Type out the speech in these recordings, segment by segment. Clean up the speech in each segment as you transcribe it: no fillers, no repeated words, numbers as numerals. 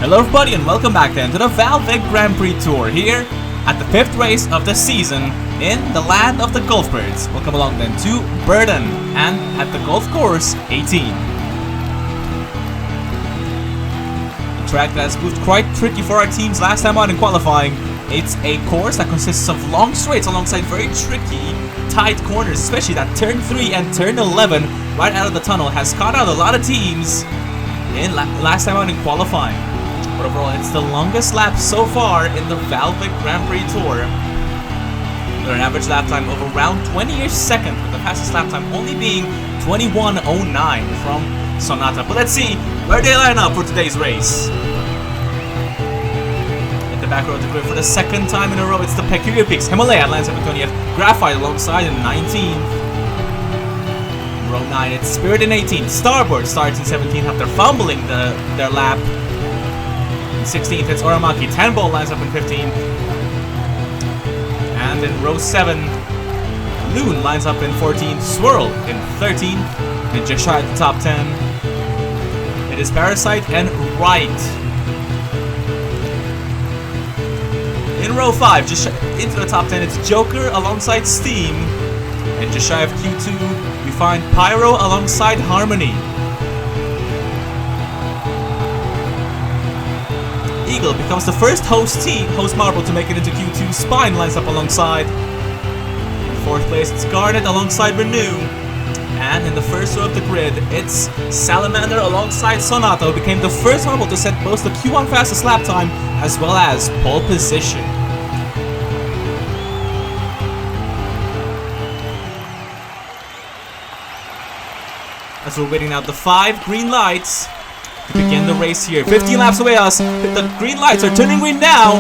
Hello everybody and welcome back then to the VALVIK Grand Prix Tour here at the 5th race of the season in the land of the golf birds. Welcome along then to Burden and at the golf course 18. A track that has proved quite tricky for our teams last time out in qualifying. It's a course that consists of long straights alongside very tricky tight corners, especially that turn 3 and turn 11 right out of the tunnel has caught out a lot of teams in last time out in qualifying. But overall, it's the longest lap so far in the VALVIK Grand Prix Tour. With an average lap time of around 20-ish seconds, with the fastest lap time only being 21:09 from Sonata. But let's see where they line up for today's race. In the back row of the grid for the second time in a row, it's the Peculiar Peaks. Himalaya lines up in 20th, Graphite alongside in 19th. Row 9, it's Spirit in 18th. Starboard starts in 17th after fumbling their lap. 16th, it's Oramaki. Tenball lines up in 15th. And in row 7, Loon lines up in 14th. Swirl in 13th. And just shy of the top 10. It is Parasite and Right. In row 5, just into the top 10, it's Joker alongside Steam. And just shy of Q2, we find Pyro alongside Harmony. Eagle becomes the first host marble to make it into Q2. Spine lines up alongside. In 4th place, it's Garnet alongside Renew. And in the first row of the grid, it's Salamander alongside Sonata, who became the first marble to set both the Q1 fastest lap time as well as pole position. As we're waiting out the 5 green lights to begin the race here. 15 laps away us. The green lights are turning green now.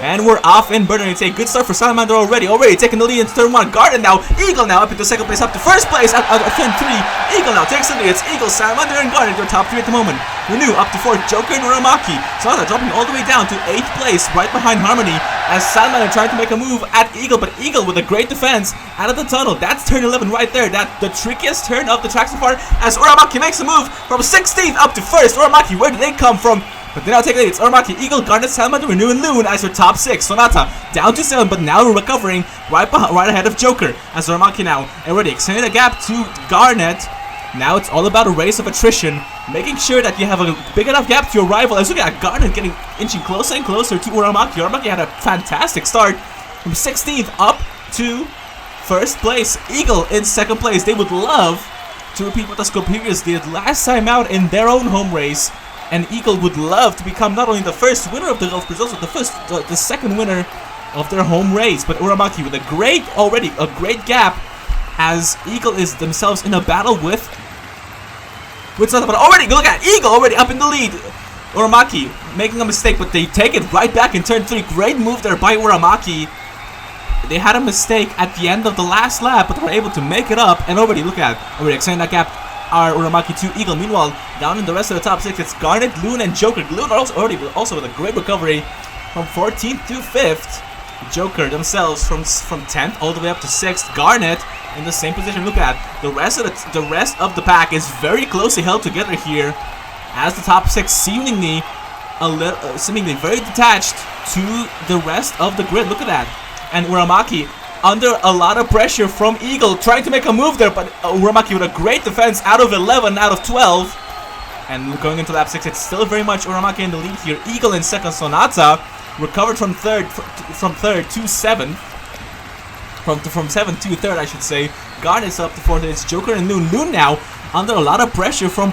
And we're off in Burden. It's a good start for Salamander already. Already taking the lead into turn 1. Garden now. Eagle now up into 2nd place, up to 1st place at turn 3. Eagle now takes the lead. It's Eagle, Salamander, and Garden. They're top 3 at the moment. Renew up to 4th. Joker and Uramaki. Sonata dropping all the way down to 8th place, right behind Harmony. As Salamander trying to make a move at Eagle, but Eagle with a great defense out of the tunnel. That's turn 11 right there. That's the trickiest turn of the track so far. As Uramaki makes a move from 16th up to 1st. Uramaki, where did they come from? But they now take it. It's Uramaki, Eagle, Garnet, Salamander, Renew, and Loon as your top 6. Sonata down to 7, but now recovering right ahead of Joker. As Uramaki now already extending the gap to Garnet. Now it's all about a race of attrition, making sure that you have a big enough gap to your rival. As look at Garnet inching closer and closer to Uramaki. Uramaki had a fantastic start from 16th up to 1st place. Eagle in 2nd place. They would love to repeat what the Scorpions did last time out in their own home race. And Eagle would love to become not only the first winner of the Golf Prix, also the second winner of their home race. But Uramaki with a great gap, as Eagle is themselves in a battle with Sonata. But already, look at Eagle already up in the lead. Uramaki making a mistake, but they take it right back in turn 3. Great move there by Uramaki. They had a mistake at the end of the last lap, but they were able to make it up. And already, look at already extending that gap. Are Uramaki to Eagle. Meanwhile, down in the rest of the top 6, it's Garnet, Loon, and Joker. Loon also with a great recovery from 14th to 5th. Joker themselves from 10th all the way up to 6th. Garnet in the same position. Look at the rest of the pack is very closely held together here, as the top 6 seemingly very detached to the rest of the grid. Look at that. And Uramaki under a lot of pressure from Eagle, trying to make a move there, but Uramaki with a great defense out of 11 out of 12. And going into lap 6, it's still very much Uramaki in the lead here. Eagle in 2nd, Sonata recovered from 3rd to 7th. From 7th to 3rd, I should say. Garnet's up to 4th. It's Joker and Loon. Loon now under a lot of pressure from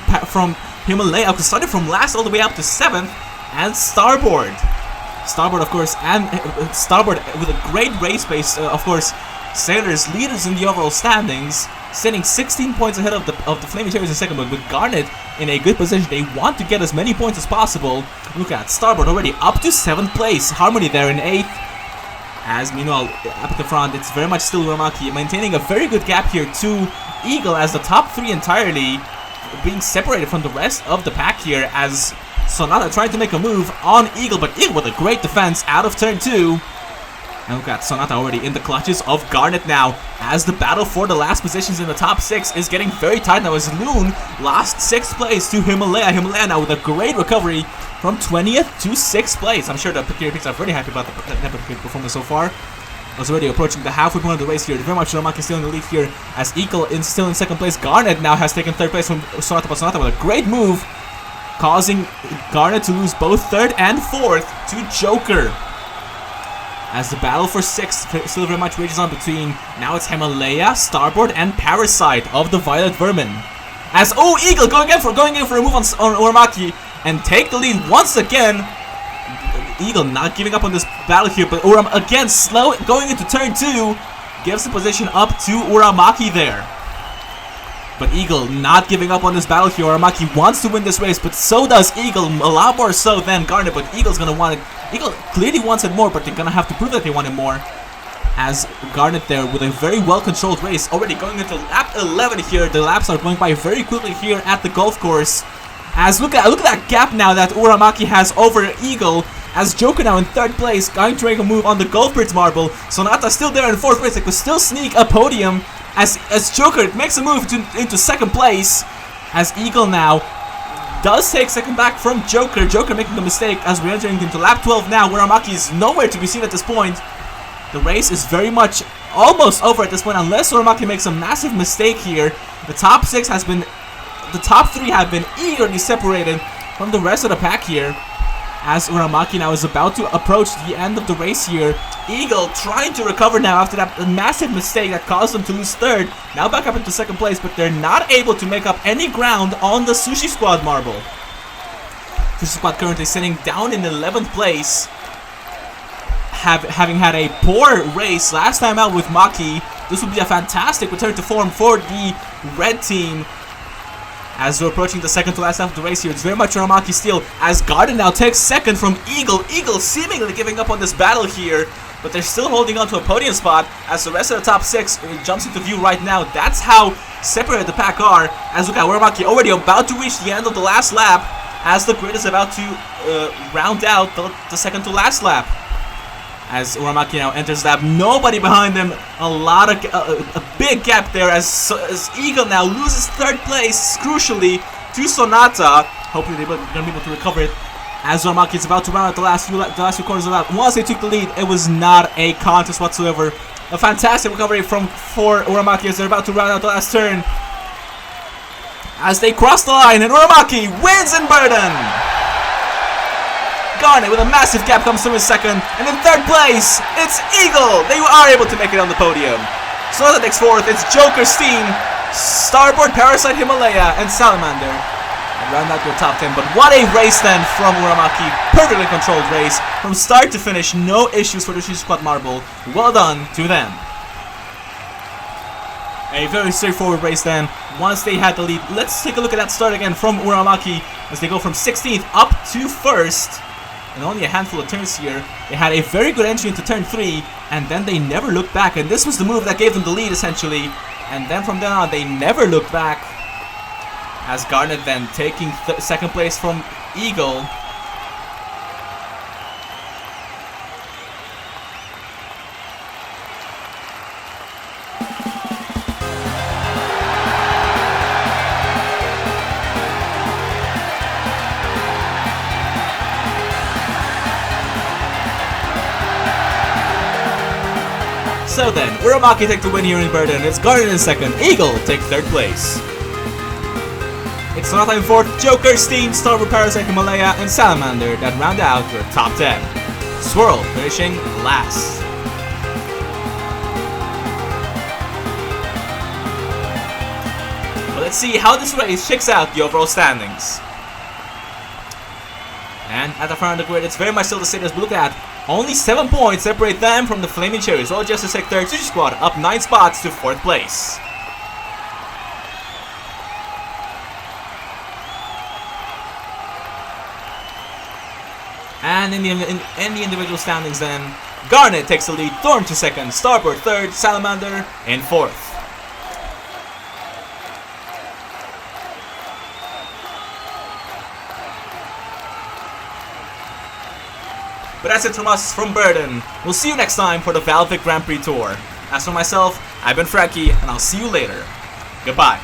Himalaya, started from last all the way up to 7th, and Starboard, of course, and Starboard with a great race pace. Of course, Sailors leaders in the overall standings, sitting 16 points ahead of the Flaming Cherries in 2nd, but with Garnet in a good position. They want to get as many points as possible. Look at Starboard already up to 7th place. Harmony there in 8th. As meanwhile, up at the front, it's very much still Uramaki, maintaining a very good gap here to Eagle, as the top 3 entirely being separated from the rest of the pack here, as Sonata trying to make a move on Eagle, but Eagle with a great defense out of turn 2. And look at Sonata already in the clutches of Garnet now, as the battle for the last positions in the top 6 is getting very tight now, as Loon lost 6th place to Himalaya. Himalaya now with a great recovery from 20th to 6th place. I'm sure the Peculiar Pigs are very happy about the performance so far. Was already approaching the halfway point of the race here. Very much Uramaki still in the lead here, as Eagle is still in 2nd place. Garnet now has taken 3rd place from Sonata, but Sonata with a great move, causing Garnet to lose both 3rd and 4th to Joker. As the battle for 6th still very much rages on between, now it's Himalaya, Starboard, and Parasite of the Violet Vermin. As, oh, Eagle going in for a move on Uramaki, and take the lead once again. Eagle not giving up on this battle here, but again, slow, going into turn 2, gives the position up to Uramaki there. But Eagle not giving up on this battle here. Uramaki wants to win this race, but so does Eagle, a lot more so than Garnet, but Eagle's gonna want it. Eagle clearly wants it more, but they're gonna have to prove that they want it more. As Garnet there with a very well-controlled race, already going into lap 11 here. The laps are going by very quickly here at the golf course. As look at that gap now that Uramaki has over Eagle. As Joker now in 3rd place, going to make a move on the Golf Bridge marble. Sonata still there in 4th place. They could still sneak a podium. As Joker makes a move into 2nd place. As Eagle now does take 2nd back from Joker. Joker making a mistake as we're entering into lap 12 now, where Uramaki is nowhere to be seen at this point. The race is very much almost over at this point, unless Uramaki makes a massive mistake here. The top 3 have been eagerly separated from the rest of the pack here. As Uramaki now is about to approach the end of the race here. Eagle trying to recover now after that massive mistake that caused them to lose 3rd. Now back up into 2nd place, but they're not able to make up any ground on the Sushi Squad marble. Sushi Squad currently sitting down in 11th place, having had a poor race last time out with Maki. This would be a fantastic return to form for the red team. As we're approaching the 2nd to last half of the race here, it's very much Uramaki steal, as Garden now takes 2nd from Eagle. Eagle seemingly giving up on this battle here, but they're still holding on to a podium spot as the rest of the top 6 jumps into view right now. That's how separated the pack are, as look at Uramaki already about to reach the end of the last lap, as the grid is about to round out the 2nd to last lap. As Uramaki now enters lap, nobody behind him, a big gap there as Eagle now loses 3rd place, crucially, to Sonata. Hopefully they're going to be able to recover it. As Uramaki is about to round out the last few corners of the lap. Once they took the lead, it was not a contest whatsoever. A fantastic recovery for Uramaki as they're about to round out the last turn. As they cross the line, and Uramaki wins in Burden! Garnet with a massive gap comes through in 2nd, and in 3rd place, it's Eagle! They are able to make it on the podium. Sonata takes 4th, it's Joker, Steam, Starboard, Parasite, Himalaya, and Salamander. And round out your top 10, but what a race then from Uramaki. Perfectly controlled race, from start to finish, no issues for the Sushi Squad marble. Well done to them. A very straightforward race then, once they had the lead. Let's take a look at that start again from Uramaki, as they go from 16th up to 1st. And only a handful of turns here. They had a very good entry into turn 3, and then they never looked back. And this was the move that gave them the lead, essentially. And then from then on, they never looked back. As Garnet then taking 2nd place from Eagle. So then, Uramaki take the win here in Burden. It's Garden in 2nd, Eagle take 3rd place. It's Sonata in 4th, Joker, Steam, Starboard, Parasite, Himalaya, and Salamander that round out your top 10. Swirl finishing last. But let's see how this race shakes out the overall standings. And at the front of the grid, it's very much still the same as we look at. Only 7 points separate them from the Flaming Cherries. All Justice take 3rd, Sushi Squad up 9 spots to 4th place. And in the individual standings then, Garnet takes the lead, Thorn to 2nd, Starboard 3rd, Salamander in 4th. But that's it from us from Burden. We'll see you next time for the VALVIK Grand Prix Tour. As for myself, I've been Frankie, and I'll see you later. Goodbye.